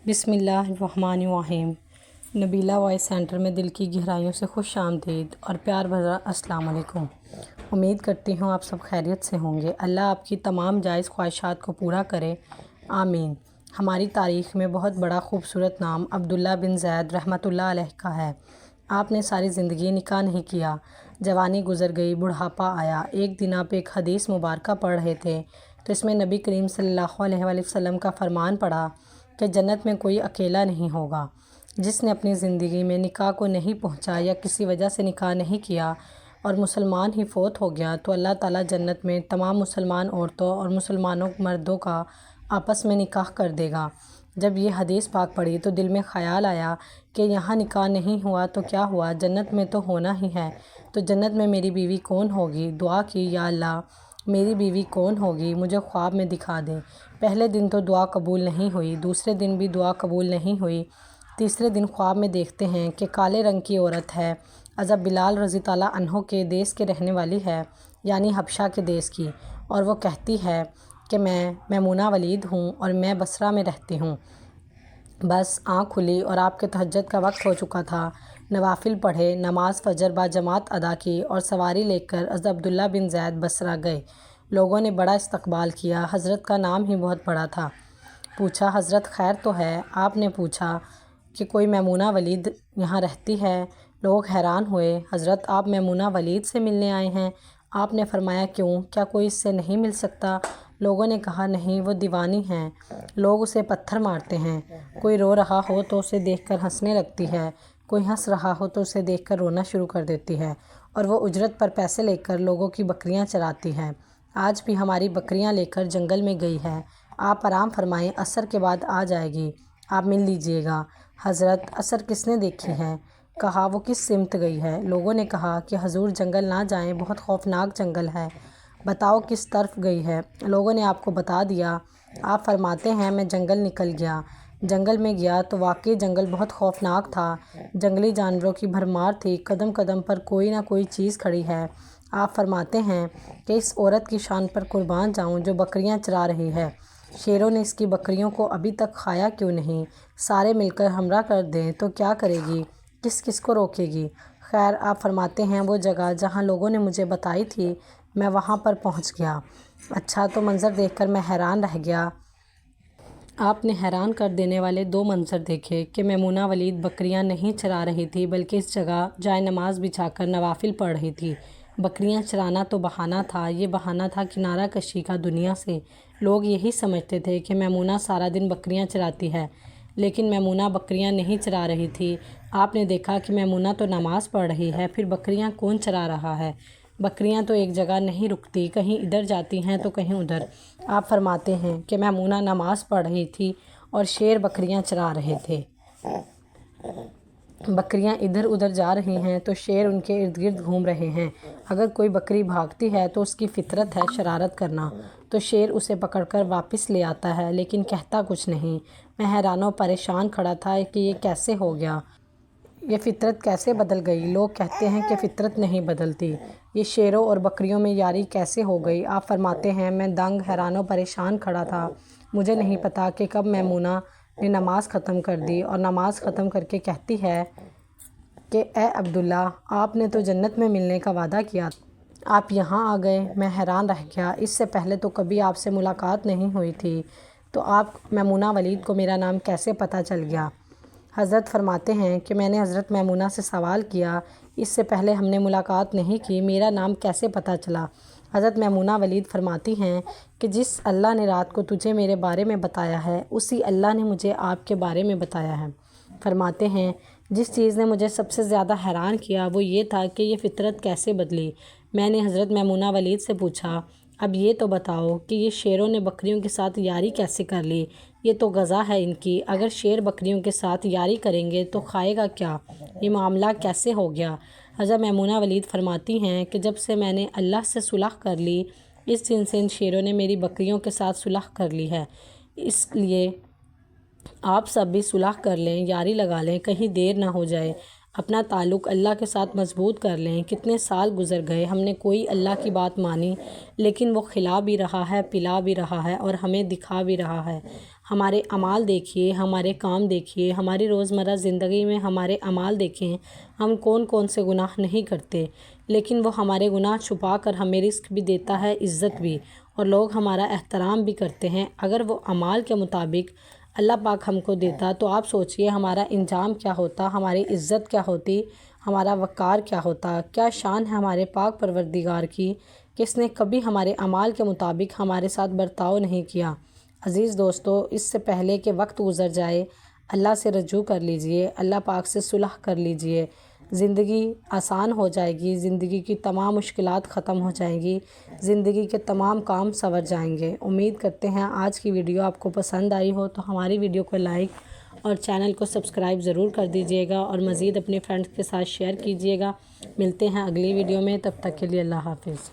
بسم اللہ الرحمن الرحیم۔ نبیلہ وائس سینٹر میں دل کی گہرائیوں سے خوش آمدید اور پیار بھرا السلام علیکم۔ امید کرتی ہوں آپ سب خیریت سے ہوں گے۔ اللہ آپ کی تمام جائز خواہشات کو پورا کرے، آمین۔ ہماری تاریخ میں بہت بڑا خوبصورت نام عبداللہ بن زید رحمۃ اللہ علیہ کا ہے۔ آپ نے ساری زندگی نکاح نہیں کیا، جوانی گزر گئی، بڑھاپا آیا۔ ایک دن آپ ایک حدیث مبارکہ پڑھ رہے تھے تو اس میں نبی کریم صلی اللہ علیہ وآلہ وسلم کا فرمان پڑھا کہ جنت میں کوئی اکیلا نہیں ہوگا۔ جس نے اپنی زندگی میں نکاح کو نہیں پہنچا یا کسی وجہ سے نکاح نہیں کیا اور مسلمان ہی فوت ہو گیا تو اللہ تعالیٰ جنت میں تمام مسلمان عورتوں اور مسلمانوں مردوں کا آپس میں نکاح کر دے گا۔ جب یہ حدیث پاک پڑھی تو دل میں خیال آیا کہ یہاں نکاح نہیں ہوا تو کیا ہوا، جنت میں تو ہونا ہی ہے۔ تو جنت میں میری بیوی کون ہوگی؟ دعا کی، یا اللہ میری بیوی کون ہوگی، مجھے خواب میں دکھا دے۔ پہلے دن تو دعا قبول نہیں ہوئی، دوسرے دن بھی دعا قبول نہیں ہوئی، تیسرے دن خواب میں دیکھتے ہیں کہ کالے رنگ کی عورت ہے، حضرت بلال رضی اللہ عنہ کے دیس کے رہنے والی ہے، یعنی حبشہ کے دیس کی، اور وہ کہتی ہے کہ میں میمونہ ولید ہوں اور میں بصرہ میں رہتی ہوں۔ بس آنکھ کھلی اور آپ کے تہجد کا وقت ہو چکا تھا۔ نوافل پڑھے، نماز فجر با جماعت ادا کی اور سواری لے کر حضرت عبداللہ بن زید بصرہ گئے۔ لوگوں نے بڑا استقبال کیا، حضرت کا نام ہی بہت بڑا تھا۔ پوچھا، حضرت خیر تو ہے؟ آپ نے پوچھا کہ کوئی میمونہ ولید یہاں رہتی ہے؟ لوگ حیران ہوئے، حضرت آپ میمونہ ولید سے ملنے آئے ہیں؟ آپ نے فرمایا کیوں، کیا کوئی اس سے نہیں مل سکتا؟ لوگوں نے کہا نہیں، وہ دیوانی ہیں، لوگ اسے پتھر مارتے ہیں، کوئی رو رہا ہو تو اسے دیکھ کر ہنسنے لگتی ہے، کوئی ہنس رہا ہو تو اسے دیکھ کر رونا شروع کر دیتی ہے، اور وہ اجرت پر پیسے لے کر لوگوں کی بکریاں چراتی ہے۔ آج بھی ہماری بکریاں لے کر جنگل میں گئی ہے، آپ آرام فرمائیں، عصر کے بعد آ جائے گی، آپ مل لیجئے گا۔ حضرت عصر کس نے دیکھی ہے؟ کہا وہ کس سمت گئی ہے؟ لوگوں نے کہا کہ حضور جنگل نہ جائیں، بہت خوفناک جنگل ہے، بتاؤ کس طرف گئی ہے؟ لوگوں نے آپ کو بتا دیا۔ آپ فرماتے ہیں میں جنگل نکل گیا، جنگل میں گیا تو واقعی جنگل بہت خوفناک تھا، جنگلی جانوروں کی بھرمار تھی، قدم قدم پر کوئی نہ کوئی چیز کھڑی ہے۔ آپ فرماتے ہیں کہ اس عورت کی شان پر قربان جاؤں جو بکریاں چرا رہی ہے، شیروں نے اس کی بکریوں کو ابھی تک کھایا کیوں نہیں؟ سارے مل کر حملہ کر دیں تو کیا کرے گی؟ کس کس کو روکے گی؟ خیر، آپ فرماتے ہیں وہ جگہ جہاں لوگوں نے مجھے بتائی تھی میں وہاں پر پہنچ گیا۔ اچھا، تو منظر دیکھ کر میں حیران رہ گیا۔ آپ نے حیران کر دینے والے دو منظر دیکھے کہ میمونہ ولید بکریاں نہیں چرا رہی تھی بلکہ اس جگہ جائے نماز بچھا کر نوافل پڑھ رہی تھی۔ بکریاں چرانا تو بہانہ تھا، یہ بہانہ تھا کنارہ کشی کا دنیا سے۔ لوگ یہی سمجھتے تھے کہ میمونہ سارا دن بکریاں چراتی ہے، لیکن میمونہ بکریاں نہیں چرا رہی تھی۔ آپ نے دیکھا کہ میمونہ تو نماز پڑھ رہی ہے، پھر بکریاں کون چرا رہا ہے؟ بکریاں تو ایک جگہ نہیں رکتی، کہیں ادھر جاتی ہیں تو کہیں ادھر۔ آپ فرماتے ہیں کہ میمونہ نماز پڑھ رہی تھی اور شیر بکریاں چرا رہے تھے۔ بکریاں ادھر ادھر جا رہی ہیں تو شیر ان کے ارد گرد گھوم رہے ہیں۔ اگر کوئی بکری بھاگتی ہے تو اس کی فطرت ہے شرارت کرنا، تو شیر اسے پکڑ کر واپس لے آتا ہے لیکن کہتا کچھ نہیں۔ میں حیران و پریشان کھڑا تھا کہ یہ کیسے ہو گیا، یہ فطرت کیسے بدل گئی؟ لوگ کہتے ہیں کہ فطرت نہیں بدلتی، یہ شیروں اور بکریوں میں یاری کیسے ہو گئی؟ آپ فرماتے ہیں میں دنگ، حیران و پریشان کھڑا تھا، مجھے نہیں پتا کہ کب میمونہ نے نماز ختم کر دی اور نماز ختم کر کے کہتی ہے کہ اے عبداللہ، آپ نے تو جنت میں ملنے کا وعدہ کیا تھا، آپ یہاں آ گئے۔ میں حیران رہ گیا، اس سے پہلے تو کبھی آپ سے ملاقات نہیں ہوئی تھی، تو آپ میمونہ ولید کو میرا نام کیسے پتہ چل گیا؟ حضرت فرماتے ہیں کہ میں نے حضرت میمونہ سے سوال کیا، اس سے پہلے ہم نے ملاقات نہیں کی، میرا نام کیسے پتہ چلا؟ حضرت میمونہ ولید فرماتی ہیں کہ جس اللہ نے رات کو تجھے میرے بارے میں بتایا ہے، اسی اللہ نے مجھے آپ کے بارے میں بتایا ہے۔ فرماتے ہیں جس چیز نے مجھے سب سے زیادہ حیران کیا وہ یہ تھا کہ یہ فطرت کیسے بدلی۔ میں نے حضرت میمونہ ولید سے پوچھا، اب یہ تو بتاؤ کہ یہ شیروں نے بکریوں کے ساتھ یاری کیسے کر لی؟ یہ تو غذا ہے ان کی، اگر شیر بکریوں کے ساتھ یاری کریں گے تو کھائے گا کیا؟ یہ معاملہ کیسے ہو گیا؟ حضرت میمونہ ولید فرماتی ہیں کہ جب سے میں نے اللہ سے صلح کر لی، اس دن سے ان شیروں نے میری بکریوں کے ساتھ صلح کر لی ہے، اس لیے آپ سب بھی صلح کر لیں، یاری لگا لیں، کہیں دیر نہ ہو جائے۔ اپنا تعلق اللہ کے ساتھ مضبوط کر لیں۔ کتنے سال گزر گئے، ہم نے کوئی اللہ کی بات مانی لیکن وہ کھلا بھی رہا ہے، پلا بھی رہا ہے اور ہمیں دکھا بھی رہا ہے۔ ہمارے اعمال دیکھیے، ہمارے کام دیکھیے، ہماری روزمرہ زندگی میں ہمارے اعمال دیکھیں، ہم کون کون سے گناہ نہیں کرتے، لیکن وہ ہمارے گناہ چھپا کر ہمیں رزق بھی دیتا ہے، عزت بھی، اور لوگ ہمارا احترام بھی کرتے ہیں۔ اگر وہ اعمال کے مطابق اللہ پاک ہم کو دیتا تو آپ سوچئے ہمارا انجام کیا ہوتا، ہماری عزت کیا ہوتی، ہمارا وقار کیا ہوتا۔ کیا شان ہے ہمارے پاک پروردگار کی، کس نے کبھی ہمارے اعمال کے مطابق ہمارے ساتھ برتاؤ نہیں کیا۔ عزیز دوستو، اس سے پہلے کہ وقت گزر جائے، اللہ سے رجوع کر لیجئے، اللہ پاک سے صلح کر لیجئے۔ زندگی آسان ہو جائے گی، زندگی کی تمام مشکلات ختم ہو جائیں گی، زندگی کے تمام کام سنور جائیں گے۔ امید کرتے ہیں آج کی ویڈیو آپ کو پسند آئی ہو تو ہماری ویڈیو کو لائک اور چینل کو سبسکرائب ضرور کر دیجئے گا، اور مزید اپنے فرینڈز کے ساتھ شیئر کیجئے گا۔ ملتے ہیں اگلی ویڈیو میں، تب تک کے لیے اللہ حافظ۔